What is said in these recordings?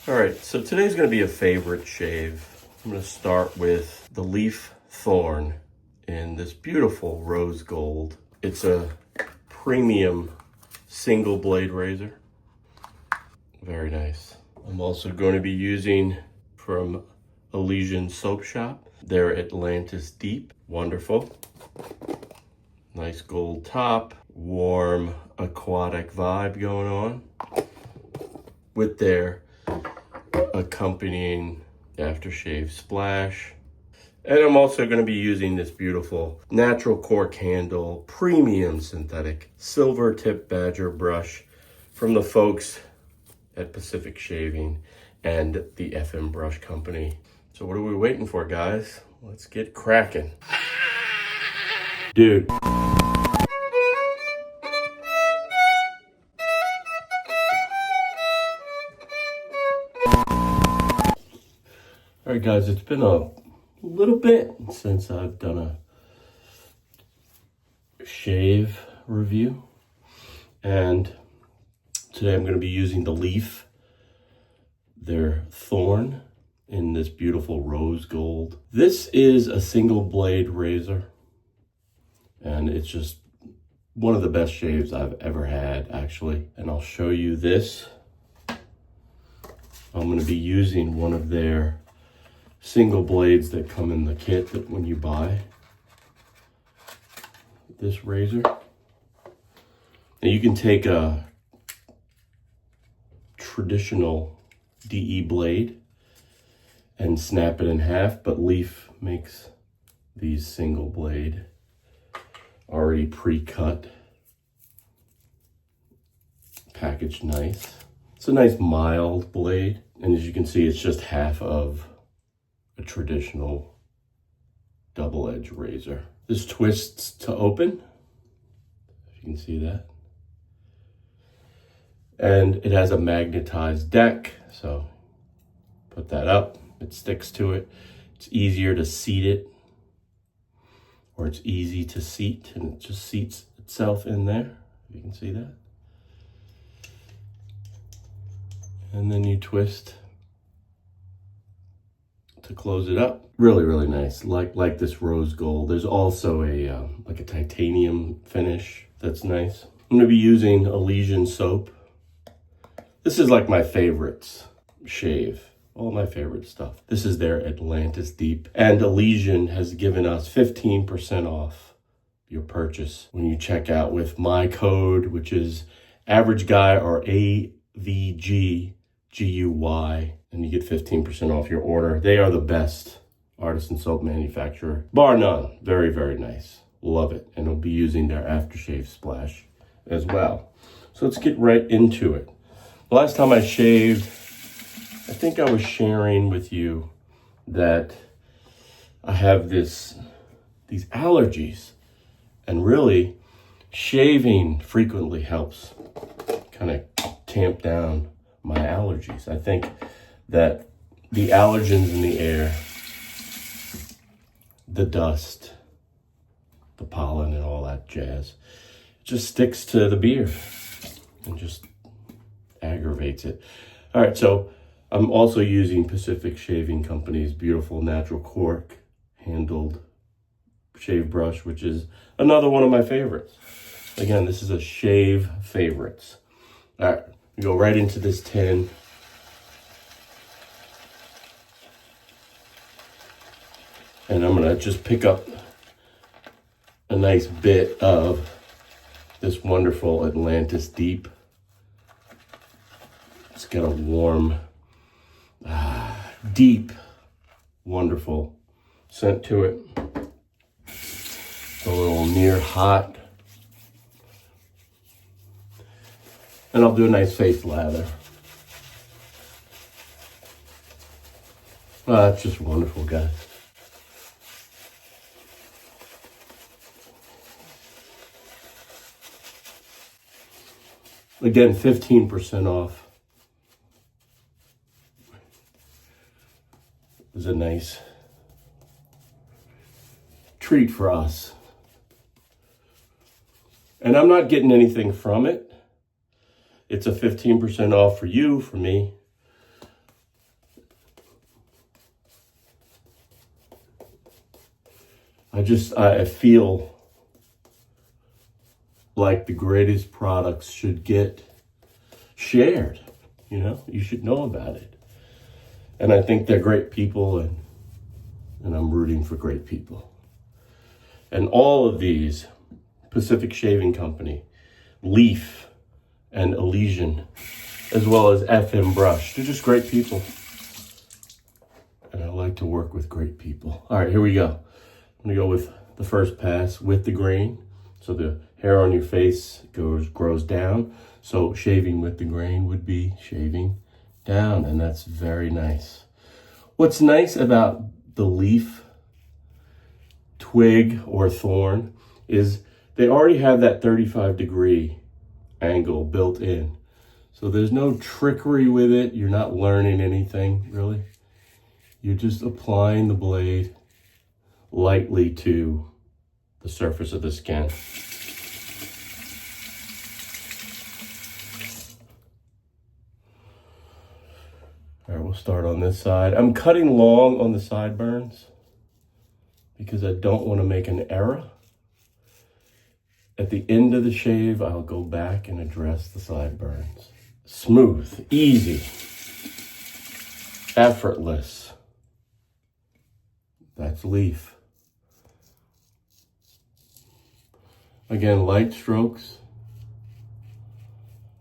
All right, so today's gonna be a favorite shave. I'm gonna start with the Leaf Thorn in this beautiful rose gold. It's a premium single blade razor. Very nice. I'm also going to be using from Elysian Soap Shop, their Atlantis Deep. Wonderful. Nice gold top, warm aquatic vibe going on with their accompanying aftershave splash. And I'm also going to be using this beautiful natural cork handle premium synthetic silver tip badger brush from the folks at Pacific Shaving and the FM Brush Company. So what are we waiting for, guys? Let's get cracking. Dude. All right, guys, it's been a little bit since I've done a shave review, and today I'm going to be using the Leaf, their Thorn, in this beautiful rose gold. This is a single blade razor, and it's just one of the best shaves I've ever had, actually. And I'll show you this. I'm going to be using one of their single blades that come in the kit that when you buy this razor. And you can take a traditional DE blade and snap it in half, but Leaf makes these single blade already pre-cut, packaged nice. It's a nice mild blade, and as you can see, it's just half of a traditional double-edged razor. This twists to open, if you can see that. And it has a magnetized deck, so put that up, it sticks to it. It's easier to seat it, or it's easy to seat, and it just seats itself in there. You can see that. And then you twist to close it up. Really, really nice. Like this rose gold. There's also a like a titanium finish that's nice. I'm gonna be using Elysian soap. This is like my favorites shave. All my favorite stuff. This is their Atlantis Deep. And Elysian has given us 15% off your purchase when you check out with my code, which is average guy, or AVGGUY, and you get 15% off your order. They are the best artisan soap manufacturer, bar none. Very, very nice. Love it. And I'll be using their aftershave splash as well. So let's get right into it. The last time I shaved, I think I was sharing with you that I have these allergies, and really shaving frequently helps kind of tamp down my allergies. I think that the allergens in the air, the dust, the pollen and all that jazz, just sticks to the beard and just aggravates it. All right, so I'm also using Pacific Shaving Company's beautiful natural cork handled shave brush, which is another one of my favorites. Again, this is a shave favorites. All right, we go right into this tin. And I'm gonna just pick up a nice bit of this wonderful Atlantis Deep. It's got a warm, deep, wonderful scent to it. A little near hot. And I'll do a nice face lather. That's just wonderful, guys. Again, 15% off. It was a nice treat for us. And I'm not getting anything from it. It's a 15% off for you, for me. I feel like the greatest products should get shared. You know, you should know about it. And I think they're great people, and I'm rooting for great people. And all of these, Pacific Shaving Company, Leaf, and Elysian, as well as FM Brush, they're just great people. And I like to work with great people. All right, here we go. I'm gonna go with the first pass with the grain. So the hair on your face grows down. So shaving with the grain would be shaving down, and that's very nice. What's nice about the leaf, twig, or thorn is they already have that 35-degree angle built in. So there's no trickery with it. You're not learning anything, really. You're just applying the blade lightly to the surface of the skin. All right, we'll start on this side. I'm cutting long on the sideburns because I don't want to make an error. At the end of the shave, I'll go back and address the sideburns. Smooth, easy, effortless. That's Leaf. Again, light strokes,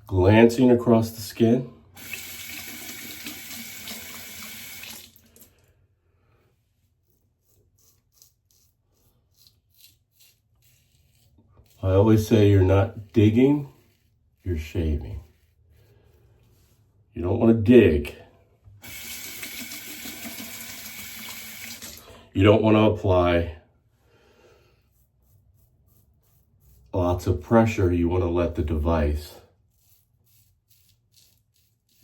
glancing across the skin. I always say you're not digging, you're shaving. You don't want to dig. You don't want to apply lots of pressure. You want to let the device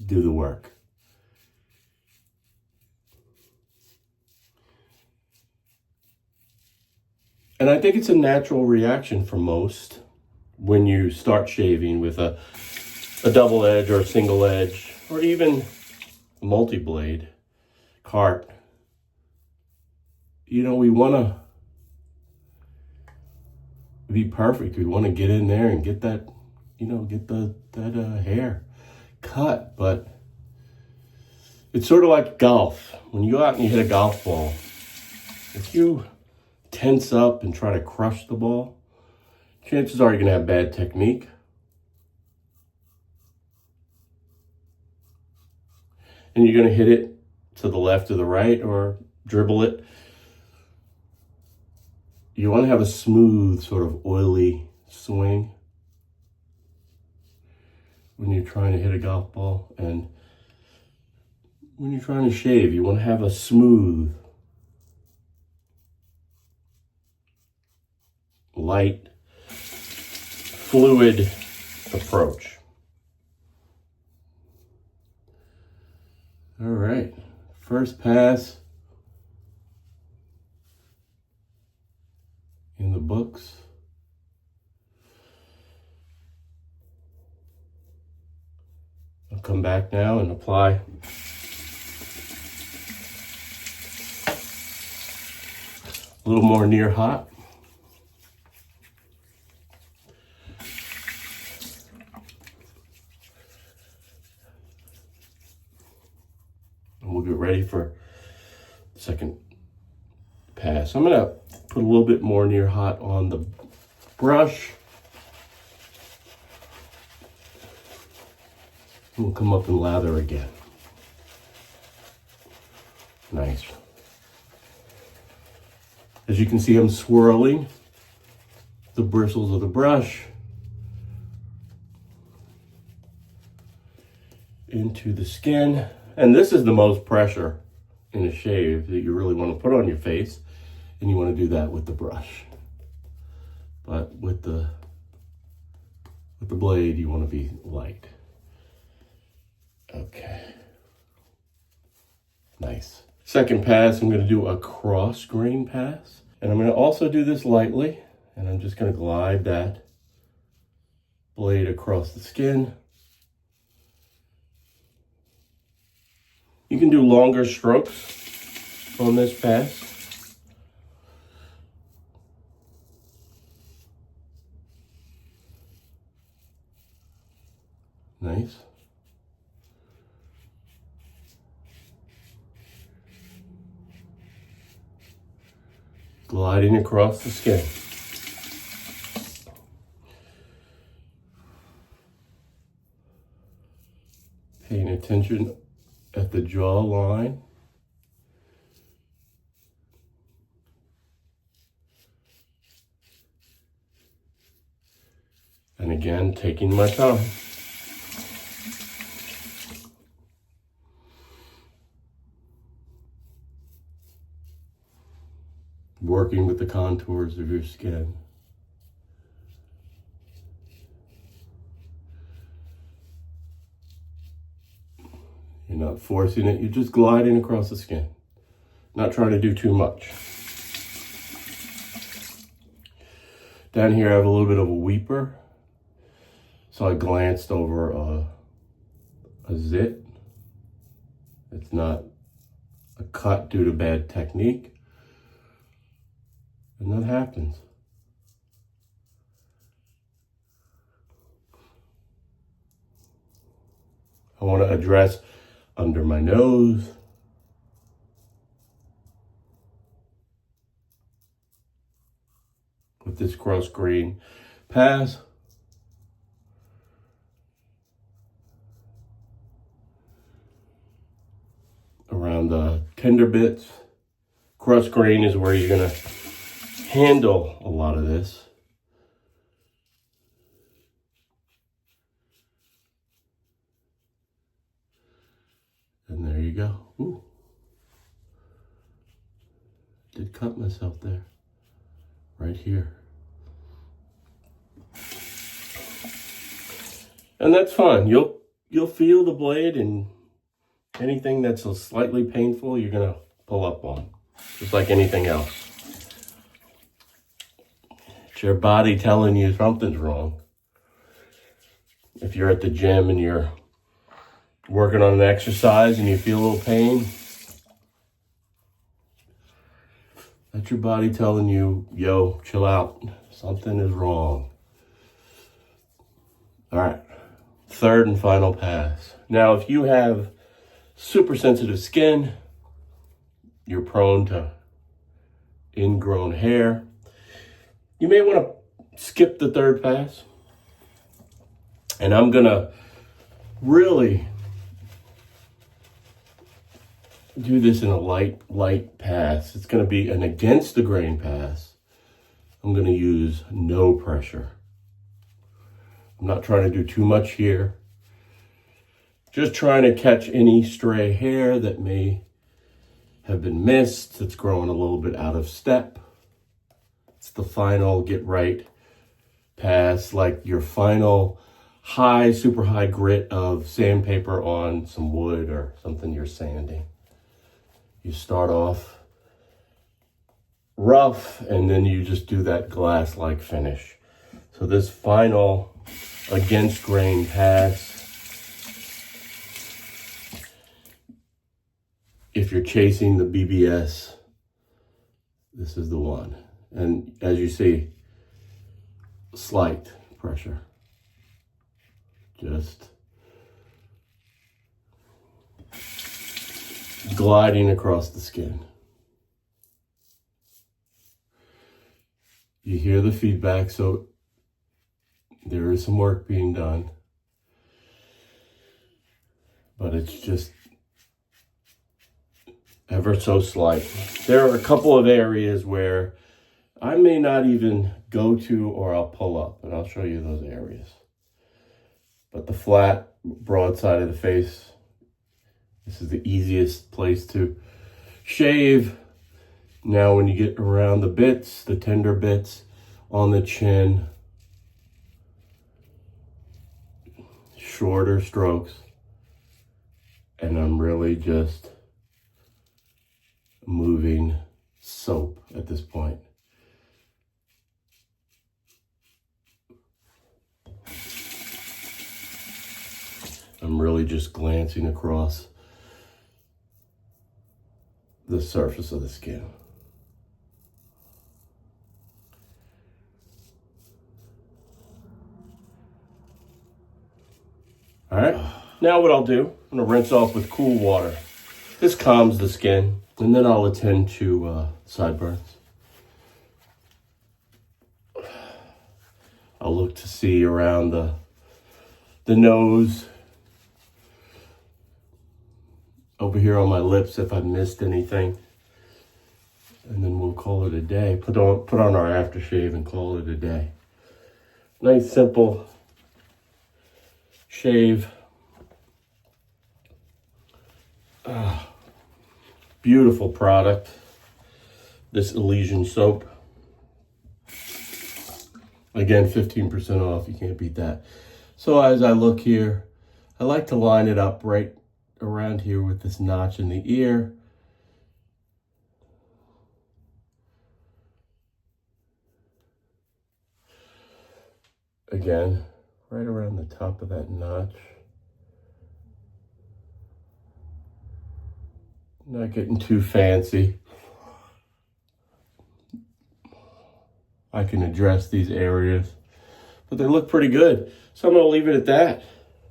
do the work. And I think it's a natural reaction for most when you start shaving with a double edge or a single edge or even a multi-blade cart. You know, we want to be perfect. We want to get in there and get that, you know, get that hair cut. But it's sort of like golf. When you go out and you hit a golf ball, if you tense up and try to crush the ball, chances are you're going to have bad technique. And you're going to hit it to the left or the right or dribble it. You want to have a smooth, sort of oily swing when you're trying to hit a golf ball. And when you're trying to shave, you want to have a smooth, light, fluid approach. All right, first pass in the books. I'll come back now and apply a little more near hot. And we'll get ready for the second pass. I'm gonna put a little bit more near hot on the brush. We'll come up and lather again. Nice. As you can see, I'm swirling the bristles of the brush into the skin. And this is the most pressure in a shave that you really want to put on your face. And you want to do that with the brush. But with the blade, you want to be light. Okay. Nice. Second pass, I'm going to do a cross grain pass. And I'm going to also do this lightly. And I'm just going to glide that blade across the skin. You can do longer strokes on this pass. gliding across the skin. Paying attention at the jawline. And again, taking my time. Working with the contours of your skin. You're not forcing it, you're just gliding across the skin. Not trying to do too much. Down here I have a little bit of a weeper. So I glanced over a zit. It's not a cut due to bad technique. And that happens. I want to address under my nose. With this cross grain pass. Around the tender bits. Cross grain is where you're going to handle a lot of this. And there you go. Ooh. Did cut myself there. Right here. And that's fine. You'll feel the blade, and anything that's slightly painful, you're gonna pull up on. Just like anything else. It's your body telling you something's wrong. If you're at the gym and you're working on an exercise and you feel a little pain, that's your body telling you, yo, chill out. Something is wrong. All right, third and final pass. Now, if you have super sensitive skin, you're prone to ingrown hair, you may want to skip the third pass. And I'm gonna really do this in a light pass. It's gonna be an against the grain pass. I'm gonna use no pressure. I'm not trying to do too much here. Just trying to catch any stray hair that may have been missed, that's growing a little bit out of step. It's the final get right pass, like your final high, super high grit of sandpaper on some wood or something you're sanding. You start off rough, and then you just do that glass-like finish. So this final against grain pass, if you're chasing the BBS, this is the one. And as you see, slight pressure. Just gliding across the skin. You hear the feedback, so there is some work being done. But it's just ever so slight. There are a couple of areas where I may not even go to, or I'll pull up, and I'll show you those areas. But the flat, broad side of the face, this is the easiest place to shave. Now when you get around the bits, the tender bits on the chin, shorter strokes, and I'm really just moving soap at this point. I'm really just glancing across the surface of the skin. All right, now what I'll do, I'm gonna rinse off with cool water. This calms the skin, and then I'll attend to sideburns. I'll look to see around the nose, over here on my lips if I missed anything. And then we'll call it a day. Put on our aftershave and call it a day. Nice, simple shave. Beautiful product. This Elysian soap. Again, 15% off. You can't beat that. So as I look here, I like to line it up right around here with this notch in the ear. Again, right around the top of that notch. Not getting too fancy. I can address these areas, but they look pretty good. So I'm gonna leave it at that.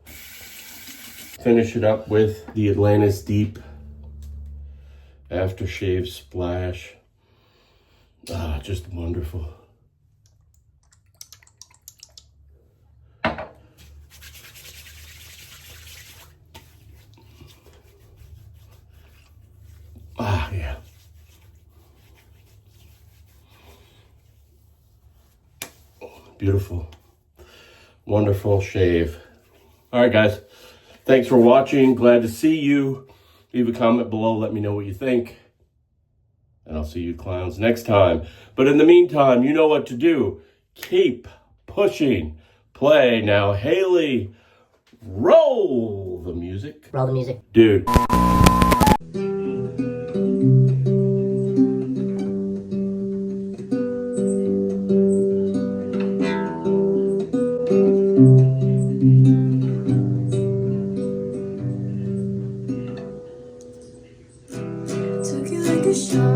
Finish it up with the Atlantis Deep aftershave splash. Just wonderful. Yeah. Beautiful. Wonderful shave. All right, guys. Thanks for watching. Glad to see you. Leave a comment below. Let me know what you think. And I'll see you clowns next time. But in the meantime, you know what to do. Keep pushing. Play. Now, Haley, roll the music. Roll the music. Dude. Took it like a shot.